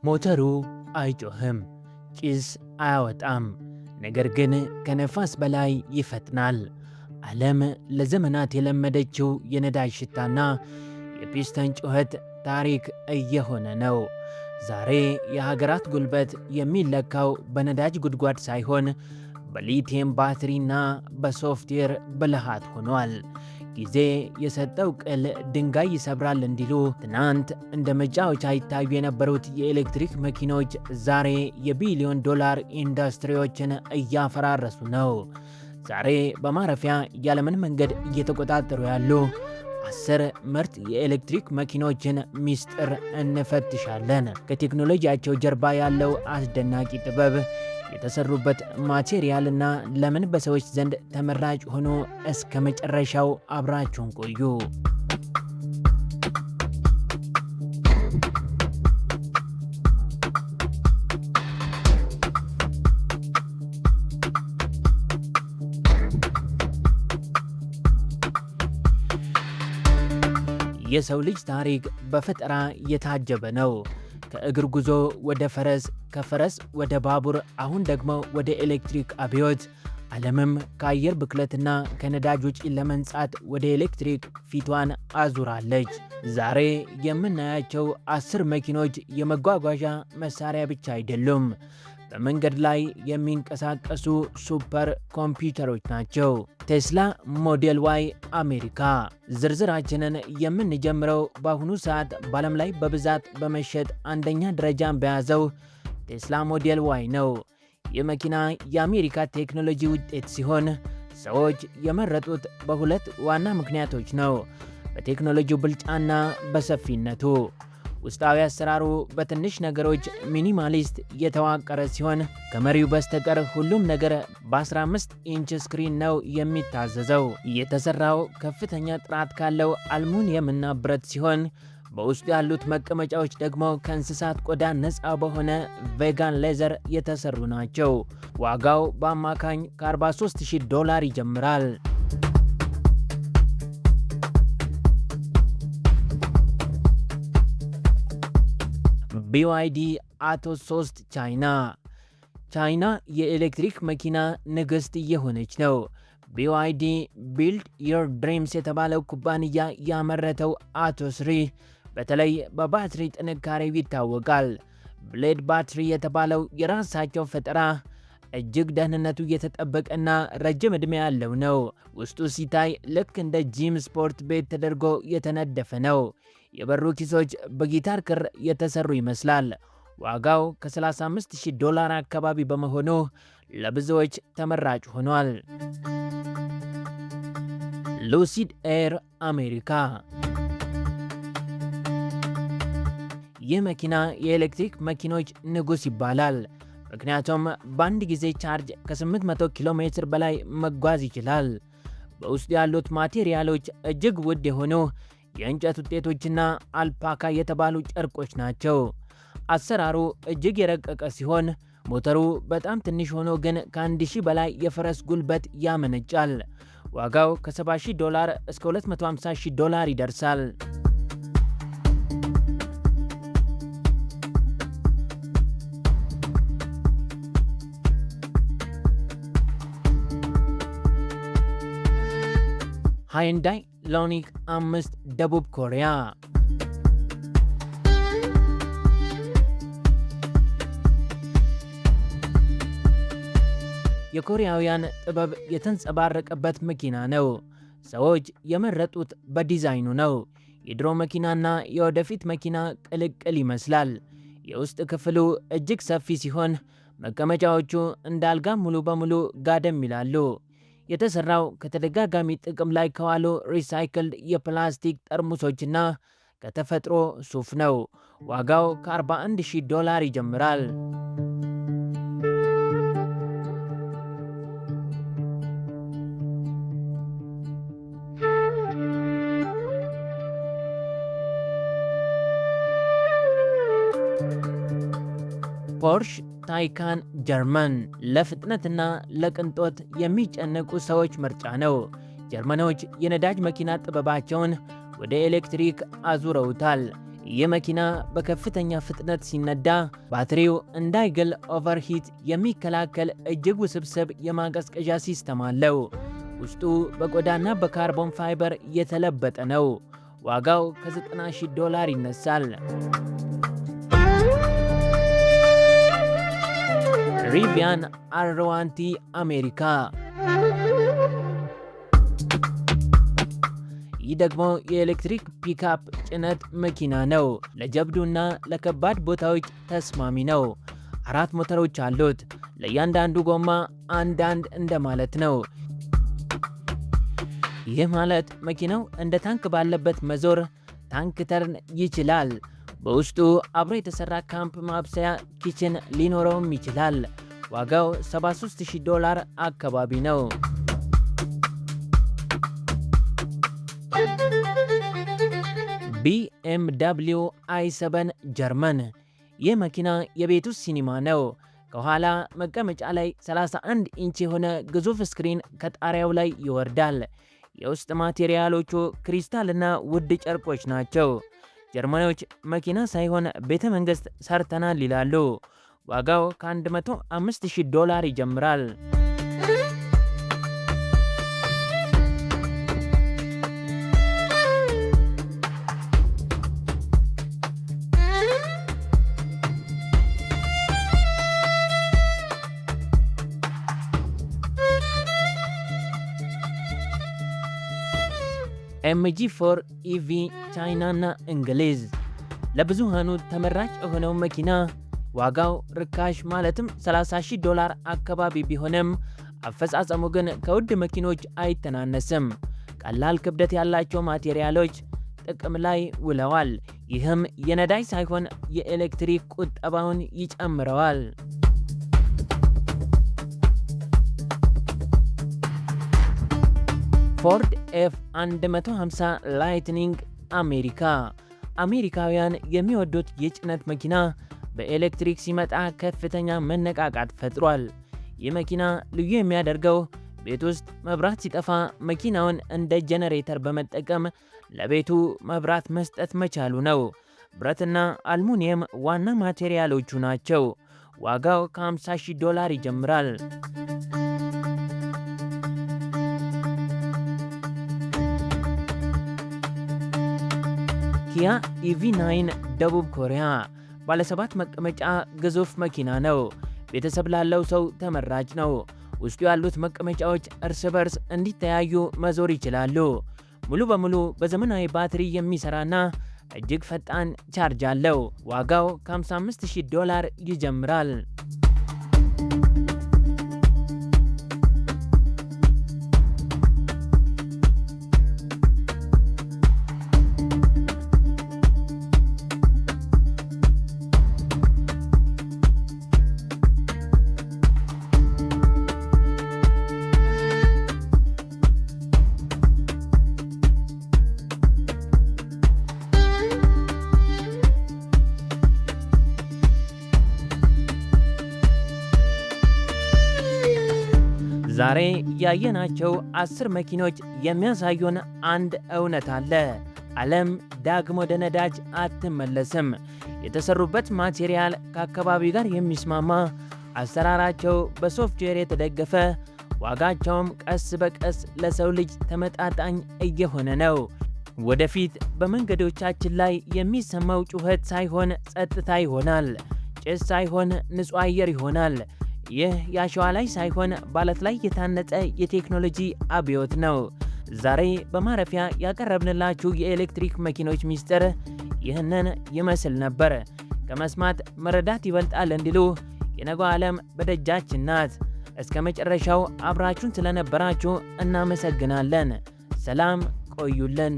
ሞተሩ አይጮህም፣ ጭስ አያወጣም፣ ነገር ግን ከነፋስ በላይ ይፈጥናል። ዓለም ለዘመናት የለመደችው የነዳጅ ሽታና የፒስተን ጩኸት ታሪክ እየሆነ ነው። ዛሬ የሀገራት ጉልበት የሚለካው በነዳጅ ጉድጓድ ሳይሆን በሊቲየም ባትሪና በሶፍትዌር ብልሃት ሆኗል። ጊዜ የሰጠው ቅል ድንጋይ ይሰብራል እንዲሉ ትናንት እንደ መጫወቻ ይታዩ የነበሩት የኤሌክትሪክ መኪኖች ዛሬ የቢሊዮን ዶላር ኢንዱስትሪዎችን እያፈራረሱ ነው። ዛሬ በማረፊያ የዓለምን መንገድ እየተቆጣጠሩ ያሉ 10 ምርጥ የኤሌክትሪክ መኪኖችን ሚስጥር እንፈትሻለን። ከቴክኖሎጂያቸው ጀርባ ያለው አስደናቂ ጥበብ፣ የተሰሩበት ማቴሪያልና ለምን በሰዎች ዘንድ ተመራጭ ሆኖ እስከ መጨረሻው አብራችሁን ቆዩ። የሰው ልጅ ታሪክ በፈጠራ የታጀበ ነው። ከእግር ጉዞ ወደ ፈረስ፣ ከፈረስ ወደ ባቡር፣ አሁን ደግሞ ወደ ኤሌክትሪክ አብዮት። ዓለምም ከአየር ብክለትና ከነዳጅ ውጪ ለመንጻት ወደ ኤሌክትሪክ ፊቷን አዙራለች። ዛሬ የምናያቸው 10 መኪኖች የመጓጓዣ መሳሪያ ብቻ አይደሉም፣ በመንገድ ላይ የሚንቀሳቀሱ ሱፐር ኮምፒውተሮች ናቸው። ቴስላ ሞዴል ዋይ አሜሪካ። ዝርዝራችንን የምንጀምረው በአሁኑ ሰዓት በዓለም ላይ በብዛት በመሸጥ አንደኛ ደረጃን በያዘው ቴስላ ሞዴል ዋይ ነው። ይህ መኪና የአሜሪካ ቴክኖሎጂ ውጤት ሲሆን ሰዎች የመረጡት በሁለት ዋና ምክንያቶች ነው፤ በቴክኖሎጂው ብልጫና በሰፊነቱ። ውስጣዊ አሰራሩ በትንሽ ነገሮች ሚኒማሊስት የተዋቀረ ሲሆን ከመሪው በስተቀር ሁሉም ነገር በ15 ኢንች ስክሪን ነው የሚታዘዘው። የተሰራው ከፍተኛ ጥራት ካለው አልሙኒየምና ብረት ሲሆን በውስጡ ያሉት መቀመጫዎች ደግሞ ከእንስሳት ቆዳ ነፃ በሆነ ቬጋን ሌዘር የተሰሩ ናቸው። ዋጋው በአማካኝ ከ$43,000 ይጀምራል። BYD አቶስ 3 ቻይና። ቻይና የኤሌክትሪክ መኪና ንግሥት እየሆነች ነው። BYD ቢልድ ዮር ድሪምስ የተባለው ኩባንያ ያመረተው አቶስ 3 በተለይ በባትሪ ጥንካሬው ይታወቃል። ብሌድ ባትሪ የተባለው የራሳቸው ፈጠራ እጅግ ደህንነቱ የተጠበቀና ረጅም ዕድሜ ያለው ነው። ውስጡ ሲታይ ልክ እንደ ጂም ስፖርት ቤት ተደርጎ የተነደፈ ነው። የበሩ ኪሶች በጊታር ክር የተሰሩ ይመስላል። ዋጋው ከ$35,000 አካባቢ በመሆኑ ለብዙዎች ተመራጭ ሆኗል። ሉሲድ ኤር አሜሪካ። ይህ መኪና የኤሌክትሪክ መኪኖች ንጉሥ ይባላል። ምክንያቱም በአንድ ጊዜ ቻርጅ ከ800 ኪሎ ሜትር በላይ መጓዝ ይችላል። በውስጡ ያሉት ማቴሪያሎች እጅግ ውድ የሆኑ የእንጨት ውጤቶችና አልፓካ የተባሉ ጨርቆች ናቸው። አሰራሩ እጅግ የረቀቀ ሲሆን ሞተሩ በጣም ትንሽ ሆኖ ግን ከ1000 በላይ የፈረስ ጉልበት ያመነጫል። ዋጋው ከ$70,000 እስከ $250,000 ይደርሳል። ሃይንዳይ ሎኒክ 5 ደቡብ ኮሪያ። የኮሪያውያን ጥበብ የተንጸባረቀበት መኪና ነው። ሰዎች የመረጡት በዲዛይኑ ነው። የድሮ መኪናና የወደፊት መኪና ቅልቅል ይመስላል። የውስጥ ክፍሉ እጅግ ሰፊ ሲሆን መቀመጫዎቹ እንደ አልጋ ሙሉ በሙሉ ጋደም ይላሉ። የተሰራው ከተደጋጋሚ ጥቅም ላይ ከዋሉ ሪሳይክልድ የፕላስቲክ ጠርሙሶችና ከተፈጥሮ ሱፍ ነው። ዋጋው ከ$41,000 ይጀምራል። ፖርሽ ታይካን ጀርመን ለፍጥነትና ለቅንጦት የሚጨነቁ ሰዎች ምርጫ ነው። ጀርመኖች የነዳጅ መኪና ጥበባቸውን ወደ ኤሌክትሪክ አዙረውታል። ይህ መኪና በከፍተኛ ፍጥነት ሲነዳ ባትሪው እንዳይግል ኦቨርሂት የሚከላከል እጅግ ውስብስብ የማቀዝቀዣ ሲስተም አለው። ውስጡ በቆዳና በካርቦን ፋይበር የተለበጠ ነው። ዋጋው ከ$90,000 ይነሳል። ሪቪያን R1T አሜሪካ። ይህ ደግሞ የኤሌክትሪክ ፒክአፕ ጭነት መኪና ነው። ለጀብዱና ለከባድ ቦታዎች ተስማሚ ነው። 4 ሞተሮች አሉት። ለእያንዳንዱ ጎማ አንዳንድ እንደማለት ነው። ይህ ማለት መኪናው እንደ ታንክ ባለበት መዞር ታንክ ተርን ይችላል። በውስጡ አብሮ የተሰራ ካምፕ ማብሰያ ኪችን ሊኖረውም ይችላል። ዋጋው $73,000 አካባቢ ነው። BMW i7 ጀርመን። ይህ መኪና የቤት ውስጥ ሲኒማ ነው። ከኋላ መቀመጫ ላይ 31 ኢንች የሆነ ግዙፍ ስክሪን ከጣሪያው ላይ ይወርዳል። የውስጥ ማቴሪያሎቹ ክሪስታልና ውድ ጨርቆች ናቸው። ጀርመኖች መኪና ሳይሆን ቤተ መንግሥት ሰርተናል ይላሉ። ዋጋው ከ$105,000 ይጀምራል። MG4 EV ቻይናና እንግሊዝ። ለብዙሃኑ ተመራጭ የሆነው መኪና ዋጋው ርካሽ ማለትም $30,000 አካባቢ ቢሆንም አፈጻጸሙ ግን ከውድ መኪኖች አይተናነስም። ቀላል ክብደት ያላቸው ማቴሪያሎች ጥቅም ላይ ውለዋል። ይህም የነዳጅ ሳይሆን የኤሌክትሪክ ቁጠባውን ይጨምረዋል። ፎርድ F150 ላይትኒንግ አሜሪካ። አሜሪካውያን የሚወዱት የጭነት መኪና በኤሌክትሪክ ሲመጣ ከፍተኛ መነቃቃት ፈጥሯል። ይህ መኪና ልዩ የሚያደርገው ቤት ውስጥ መብራት ሲጠፋ መኪናውን እንደ ጄኔሬተር በመጠቀም ለቤቱ መብራት መስጠት መቻሉ ነው። ብረትና አልሙኒየም ዋና ማቴሪያሎቹ ናቸው። ዋጋው ከ$50,000 ይጀምራል። ኪያ EV9 ደቡብ ኮሪያ። ባለ7 መቀመጫ ግዙፍ መኪና ነው። ቤተሰብ ላለው ሰው ተመራጭ ነው። ውስጡ ያሉት መቀመጫዎች እርስ በርስ እንዲተያዩ መዞር ይችላሉ። ሙሉ በሙሉ በዘመናዊ ባትሪ የሚሰራና እጅግ ፈጣን ቻርጅ አለው። ዋጋው ከ$55,000 ይጀምራል። ዛሬ ያየናቸው 10 መኪኖች የሚያሳዩን አንድ እውነት አለ። ዓለም ዳግም ወደ ነዳጅ አትመለስም። የተሰሩበት ማቴሪያል ከአካባቢ ጋር የሚስማማ፣ አሰራራቸው በሶፍትዌር የተደገፈ፣ ዋጋቸውም ቀስ በቀስ ለሰው ልጅ ተመጣጣኝ እየሆነ ነው። ወደፊት በመንገዶቻችን ላይ የሚሰማው ጩኸት ሳይሆን ጸጥታ ይሆናል። ጭስ ሳይሆን ንጹህ አየር ይሆናል። ይህ የአሸዋ ላይ ሳይሆን ባለት ላይ የታነጸ የቴክኖሎጂ አብዮት ነው። ዛሬ በማረፊያ ያቀረብንላችሁ የኤሌክትሪክ መኪኖች ሚስጥር ይህንን ይመስል ነበር። ከመስማት መረዳት ይበልጣል እንዲሉ የነገው ዓለም በደጃችን ናት። እስከ መጨረሻው አብራችሁን ስለነበራችሁ እናመሰግናለን። ሰላም ቆዩልን።